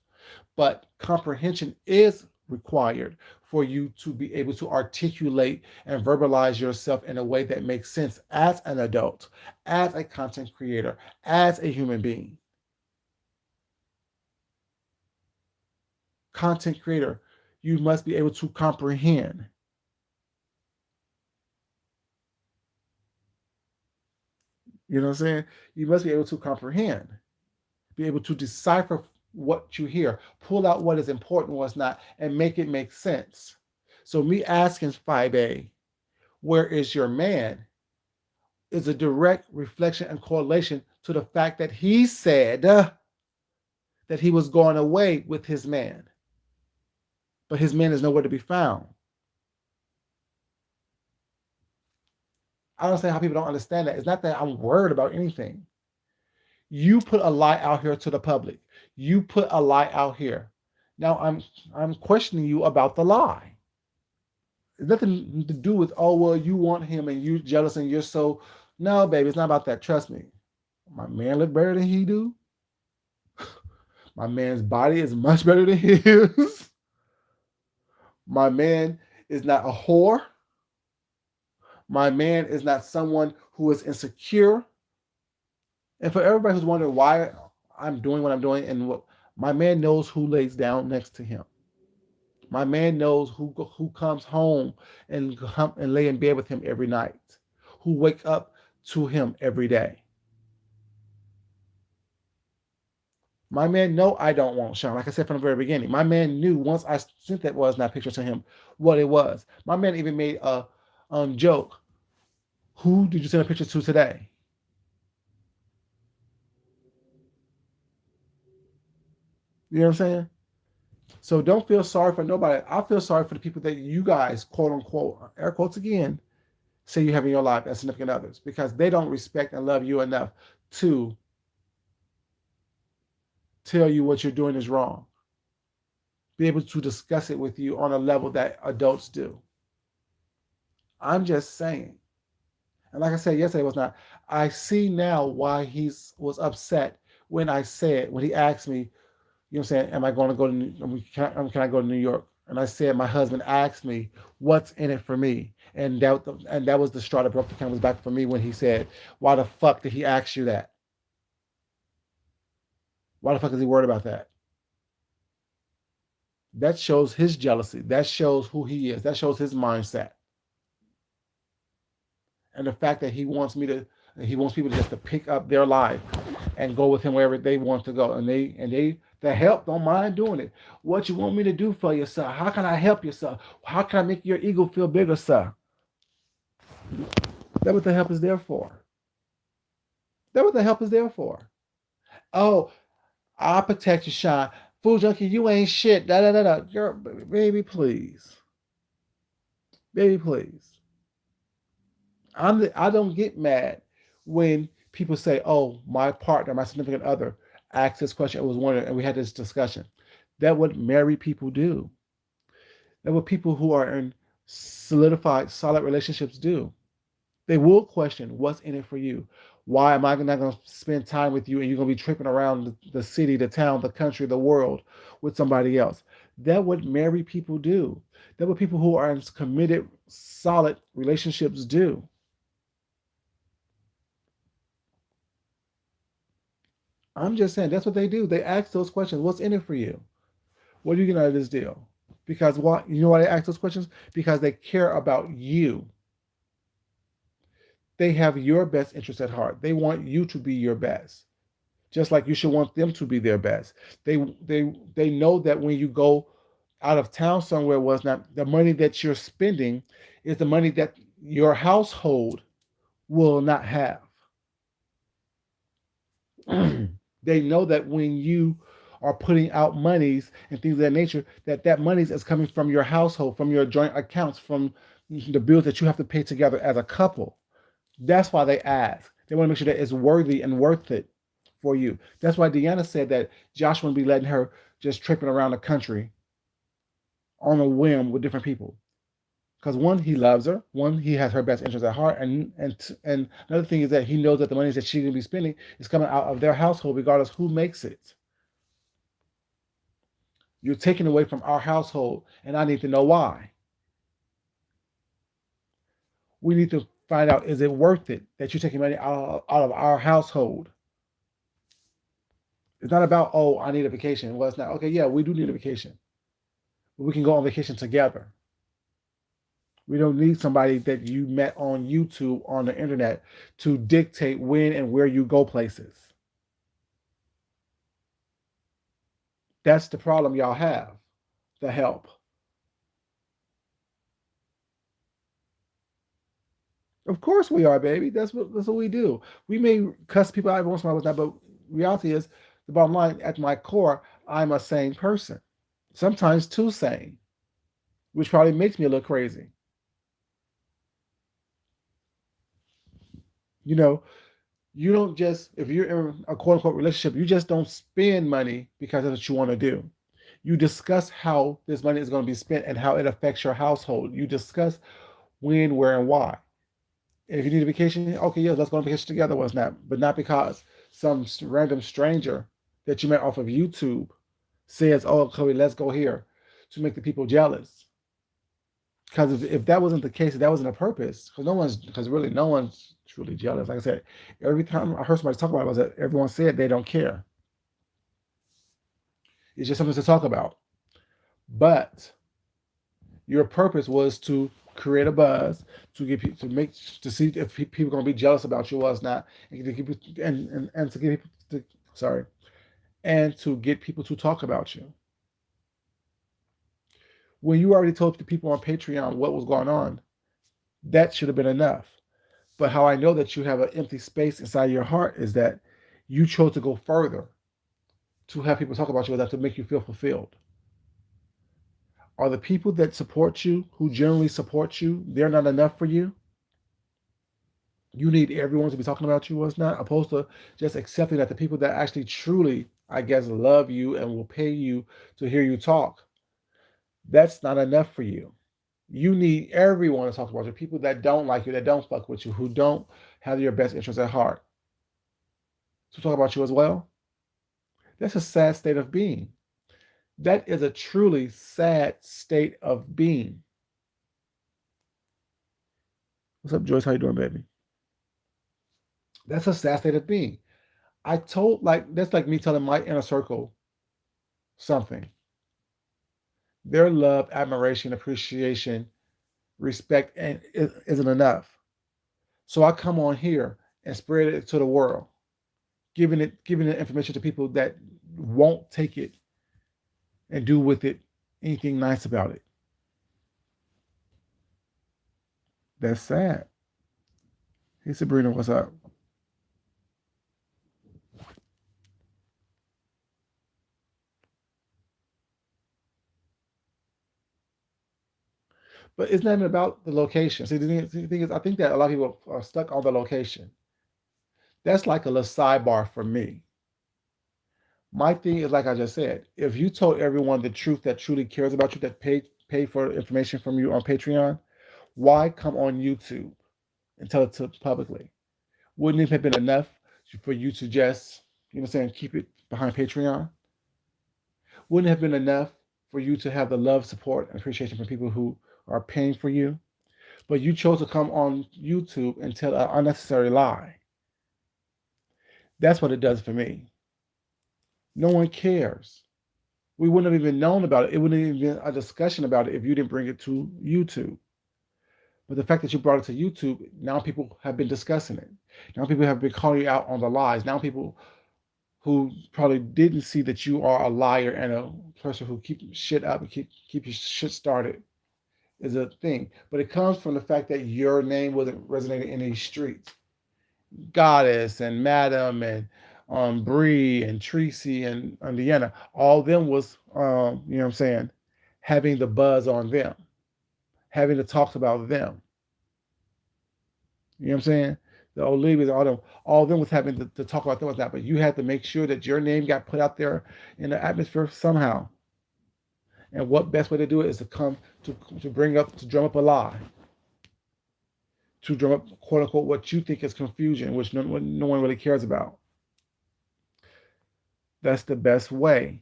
But comprehension is required for you to be able to articulate and verbalize yourself in a way that makes sense as an adult, as a content creator, as a human being. Content creator, you must be able to comprehend. You know what I'm saying? You must be able to comprehend, be able to decipher what you hear, pull out what is important, what's not, and make it make sense. So me asking 5A, where is your man, is a direct reflection and correlation to the fact that he said that he was going away with his man, but his man is nowhere to be found. I don't understand how people don't understand that. It's not that I'm worried about anything. You put a lie out here to the public. You put a lie out here. Now I'm questioning you about the lie. It's nothing to do with, oh well, you want him and you jealous and you're so. No, baby, it's not about that. Trust me. My man look better than he do. My man's body is much better than his. My man is not a whore. My man is not someone who is insecure. And for everybody who's wondering why I'm doing what I'm doing, and what my man knows who lays down next to him. My man knows who comes home and lay in bed with him every night, who wake up to him every day. My man know I don't want Sean. Like I said from the very beginning, my man knew once I sent that was not picture to him what it was. My man even made a joke. Who did you send a picture to today? You know what I'm saying? So don't feel sorry for nobody. I feel sorry for the people that you guys, quote unquote, air quotes again, say you have in your life as significant others because they don't respect and love you enough to tell you what you're doing is wrong. Be able to discuss it with you on a level that adults do. I'm just saying. And like I said yesterday was not. I see now why he was upset when he asked me, you know what I'm saying, am I going to go to, can I go to New York? And I said, my husband asked me, what's in it for me? And that was the straw that broke the camel's back for me when he said, why the fuck did he ask you that? Why the fuck is he worried about that? That shows his jealousy. That shows who he is. That shows his mindset. And the fact that he wants people to just to pick up their life and go with him wherever they want to go. And the help don't mind doing it. What you want me to do for you, sir? How can I help you, sir? How can I make your ego feel bigger, sir? That's what the help is there for. That's what the help is there for. Oh, I'll protect you, Sean. Food junkie, you ain't shit. Da da da da. Girl, baby, please. Baby, please. I don't get mad when people say, "Oh, my partner, my significant other, asked this question. I was wondering, and we had this discussion." That what married people do. That what people who are in solidified, solid relationships do. They will question what's in it for you. Why am I not going to spend time with you and you're going to be tripping around the city, the town, the country, the world with somebody else? That's what married people do. That's what people who are in committed, solid relationships do. I'm just saying that's what they do. They ask those questions. What's in it for you? What are you getting out of this deal? Because what you know why they ask those questions? Because they care about you. They have your best interest at heart. They want you to be your best, just like you should want them to be their best. They know that when you go out of town somewhere, was not the money that you're spending is the money that your household will not have. They know that when you are putting out monies and things of that nature, that monies is coming from your household, from your joint accounts, from the bills that you have to pay together as a couple. That's why they ask. They want to make sure that it's worthy and worth it for you. That's why Deanna said that Josh wouldn't be letting her just tripping around the country on a whim with different people. Because one, he loves her. One, he has her best interest at heart, and another thing is that he knows that the money that she's gonna be spending is coming out of their household, regardless who makes it. You're taking away from our household, and I need to know why. We need to find out: is it worth it that you're taking money out of our household? It's not about I need a vacation. Well, it's not okay. Yeah, we do need a vacation, but we can go on vacation together. We don't need somebody that you met on YouTube on the internet to dictate when and where you go places. That's the problem y'all have. The help. Of course we are, baby. That's what we do. We may cuss people out every once in a while with that, but reality is the bottom line. At my core, I'm a sane person. Sometimes too sane, which probably makes me a little crazy. You know, you don't just if you're in a quote unquote relationship, you just don't spend money because that's what you want to do. You discuss how this money is going to be spent and how it affects your household. You discuss when, where, and why. And if you need a vacation, okay, yeah, let's go on vacation together. Was not, but not because some random stranger that you met off of YouTube says, "Oh, Chloe, let's go here," to make the people jealous. Because if that wasn't the case, if that wasn't a purpose, because really no one's truly jealous. Like I said, every time I heard somebody talk about it, was that everyone said they don't care. It's just something to talk about. But Your purpose was to create a buzz, to get people to make to see if people are gonna be jealous about you or not, and to keep and to get people to, sorry, and to get people to talk about you. When you already told the people on Patreon what was going on, that should have been enough. But how I know that you have an empty space inside your heart is that you chose to go further to have people talk about you, that to make you feel fulfilled. Are the people that support you, who generally support you, they're not enough for you? You need everyone to be talking about you was not, opposed to just accepting that the people that actually truly, I guess, love you and will pay you to hear you talk, that's not enough for you. You need everyone to talk about you. People that don't like you, that don't fuck with you, who don't have your best interests at heart, to talk about you as well. That's a sad state of being. That is a truly sad state of being. What's up, Joyce? How you doing, baby? That's a sad state of being. I told like that's like me telling my inner circle something. Their love, admiration, appreciation, respect, and isn't enough. So I come on here and spread it to the world, giving the information to people that won't take it and do with it anything nice about it. That's sad. Hey Sabrina, what's up? But it's not even about the location. See, the thing is, I think that a lot of people are stuck on the location. That's like a little sidebar for me. My thing is, like I just said, if you told everyone the truth that truly cares about you, that pay for information from you on Patreon, why come on YouTube and tell it to publicly? Wouldn't it have been enough for you to just, saying, keep it behind Patreon? Wouldn't it have been enough for you to have the love, support, and appreciation from people who are paying for you? But you chose to come on YouTube and tell an unnecessary lie. That's what it does for me. No one cares. We wouldn't have even known about it. It wouldn't even been a discussion about it if you didn't bring it to YouTube. But the fact that you brought it to YouTube, now people have been discussing it. Now people have been calling you out on the lies. Now people who probably didn't see that you are a liar and a person who keep shit up and keep your shit started is a thing. But it comes from the fact that your name wasn't resonating in these streets. Goddess and Madam and Bree and Tracy and Deanna, all of them was you know what I'm saying, having the buzz on them, having the talks about them. You know what I'm saying? The Olivia's, all of them was having to talk about them with that. But you had to make sure that your name got put out there in the atmosphere somehow. And what best way to do it is to come to bring up to drum up a lie, to drum up quote unquote what you think is confusion, which no one really cares about. That's the best way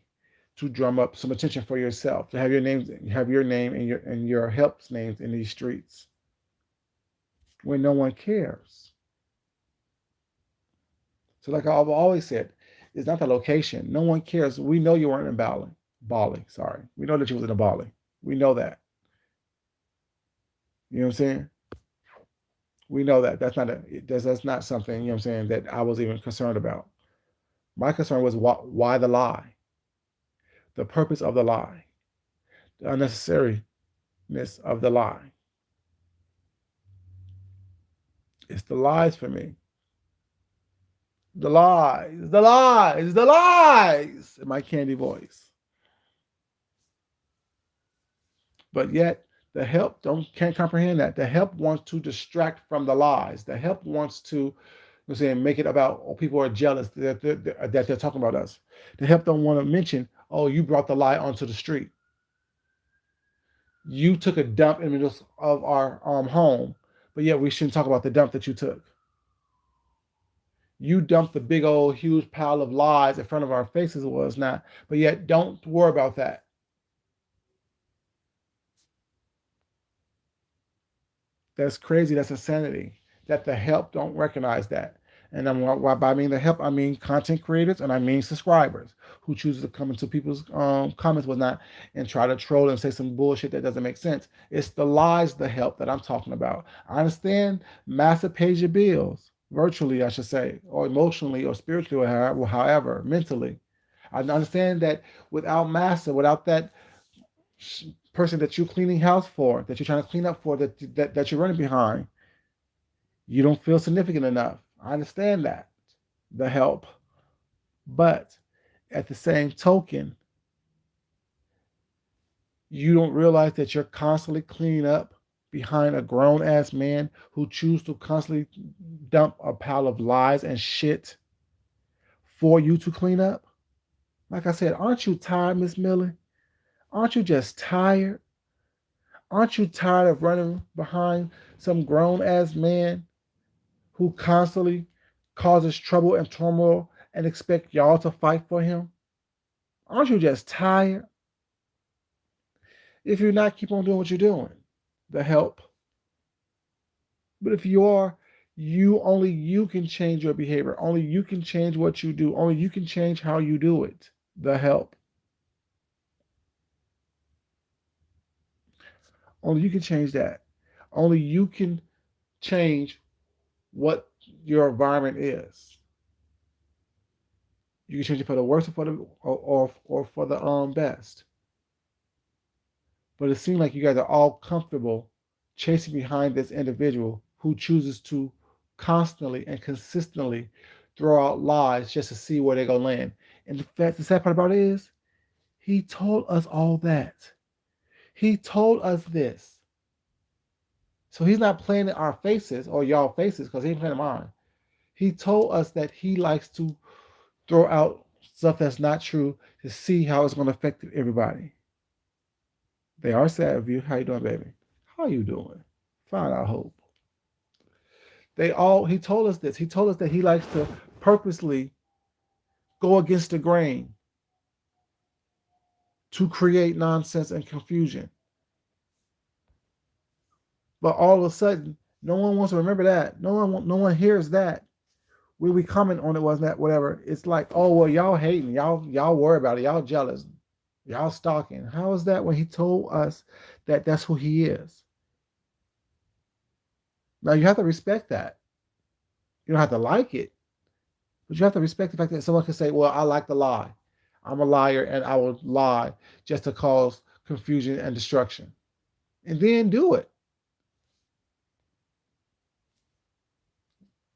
to drum up some attention for yourself, to have your name and your help's names in these streets when no one cares. So like I've always said, it's not the location. No one cares. We know you weren't in Bali. Bali, sorry. We know that you was in a Bali. We know that. You know what I'm saying? We know that. That's not something, you know what I'm saying, that I was even concerned about. My concern was why the lie? The purpose of the lie, the unnecessariness of the lie. It's the lies for me. The lies, the lies, the lies in my candy voice. But yet the help can't comprehend that. The help wants to distract from the lies. The help wants to, you know, saying, make it about, oh, people are jealous that they're talking about us. The help don't want to mention, oh, you brought the lie onto the street. You took a dump in the middle of our home, but yet we shouldn't talk about the dump that you took. You dumped the big old huge pile of lies in front of our faces, was not, but yet don't worry about that. That's crazy. That's insanity. That the help don't recognize that. And by I mean the help, I mean content creators and I mean subscribers who chooses to come into people's comments whatnot and try to troll and say some bullshit that doesn't make sense. It's the lies, the help that I'm talking about. I understand massive page your bills, virtually, I should say, or emotionally or spiritually or however mentally. I understand that without massive, without that person that you're cleaning house for, that you're trying to clean up for, that you're running behind, you don't feel significant enough. I understand that, the help. But at the same token, you don't realize that you're constantly cleaning up behind a grown ass man who chooses to constantly dump a pile of lies and shit for you to clean up. Like I said, aren't you tired, Miss Millie? Aren't you just tired? Aren't you tired of running behind some grown ass man who constantly causes trouble and turmoil and expect y'all to fight for him? Aren't you just tired? If you're not, keep on doing what you're doing. The help. But if you are, only you can change your behavior. Only you can change what you do. Only you can change how you do it. The help. Only you can change that. Only you can change what your environment is. You can change it for the worst or for the or for the best. But it seems like you guys are all comfortable chasing behind this individual who chooses to constantly and consistently throw out lies just to see where they're gonna land. And the sad part about it is, he told us all that. He told us this. So he's not playing in our faces or y'all faces because he ain't playing mine. He told us that he likes to throw out stuff that's not true to see how it's going to affect everybody. They are sad of you. How you doing, baby? How you doing? Fine, I hope. He told us this. He told us that he likes to purposely go against the grain to create nonsense and confusion. But all of a sudden, no one wants to remember that. No one hears that. When we comment on it, wasn't that whatever? It's like, oh well, y'all hating, y'all worry about it, y'all jealous, y'all stalking. How is that when he told us that that's who he is? Now you have to respect that. You don't have to like it, but you have to respect the fact that someone can say, well, I like to lie. I'm a liar and I will lie just to cause confusion and destruction. And then do it.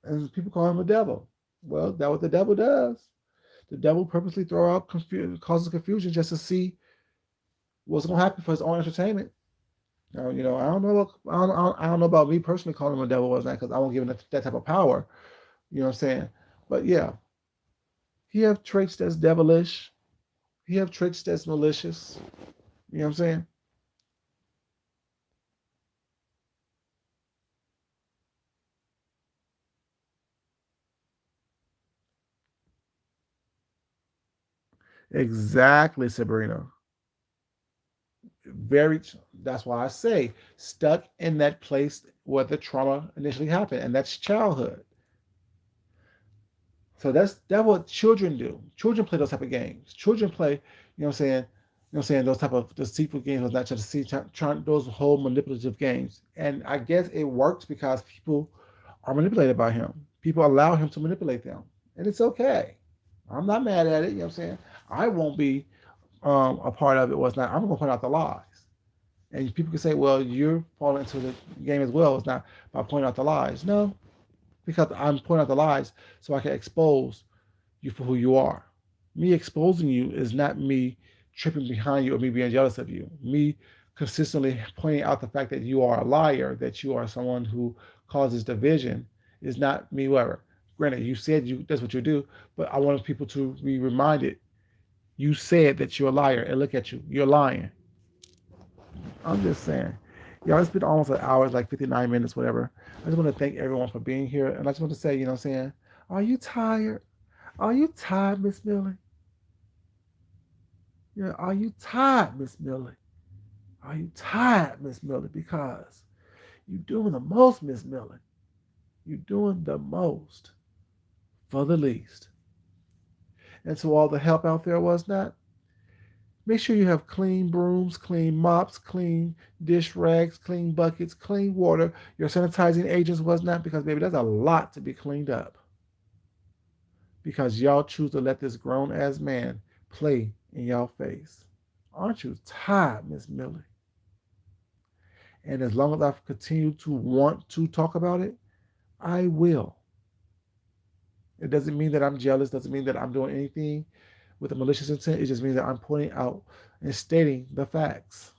And people call him a devil. Well, that's what the devil does. The devil purposely causes confusion just to see what's going to happen for his own entertainment. Now, I don't know. I don't know about me personally calling him a devil was that because I won't give him that type of power. You know what I'm saying? But yeah, he have traits that's devilish. He have traits that's malicious. You know what I'm saying? Exactly, Sabrina. Very. That's why I say stuck in that place where the trauma initially happened, and that's childhood. So that's what children do. Children play those type of games. Children play, what I'm saying, those type of deceitful games, not just trying those whole manipulative games. And I guess it works because people are manipulated by him. People allow him to manipulate them, and it's okay. I'm not mad at it. You know what I'm saying? I won't be a part of it. Was not. I'm gonna point out the lies. And people can say, well, you're falling into the game as well. It's not by pointing out the lies. No, because I'm pointing out the lies so I can expose you for who you are. Me exposing you is not me tripping behind you or me being jealous of you. Me consistently pointing out the fact that you are a liar, that you are someone who causes division, is not me whatever. Granted, you said that's what you do, but I want people to be reminded you said that you're a liar and look at you. You're lying. I'm just saying. Y'all, it's been almost an hour, it's like 59 minutes, whatever. I just want to thank everyone for being here. And I just want to say, what I'm saying? Are you tired? Are you tired, Miss Millie? Yeah, are you tired, Miss Millie? Are you tired, Miss Millie? Because you're doing the most, Miss Millie. You're doing the most. for the least. And so all the help out there was not. Make sure you have clean brooms, clean mops, clean dish rags, clean buckets, clean water. Your sanitizing agents was not, because baby, there's a lot to be cleaned up. Because y'all choose to let this grown ass man play in y'all face. Aren't you tired, Miss Millie? And as long as I continue to want to talk about it, I will. It doesn't mean that I'm jealous, doesn't mean that I'm doing anything with a malicious intent. It just means that I'm pointing out and stating the facts.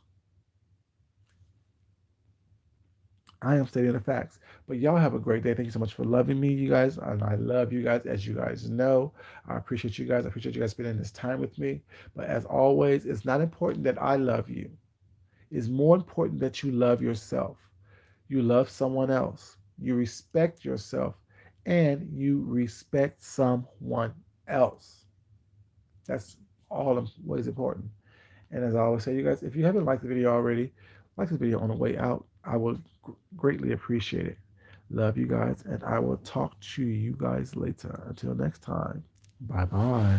I am stating the facts. But y'all have a great day. Thank you so much for loving me, you guys. And I love you guys, as you guys know. I appreciate you guys. I appreciate you guys spending this time with me. But as always, it's not important that I love you. It's more important that you love yourself. You love someone else. You respect yourself. And you respect someone else. That's all ways important. And as I always say, you guys, if you haven't liked the video already, like this video on the way out. I would greatly appreciate it. Love you guys, and I will talk to you guys later. Until next time, bye bye.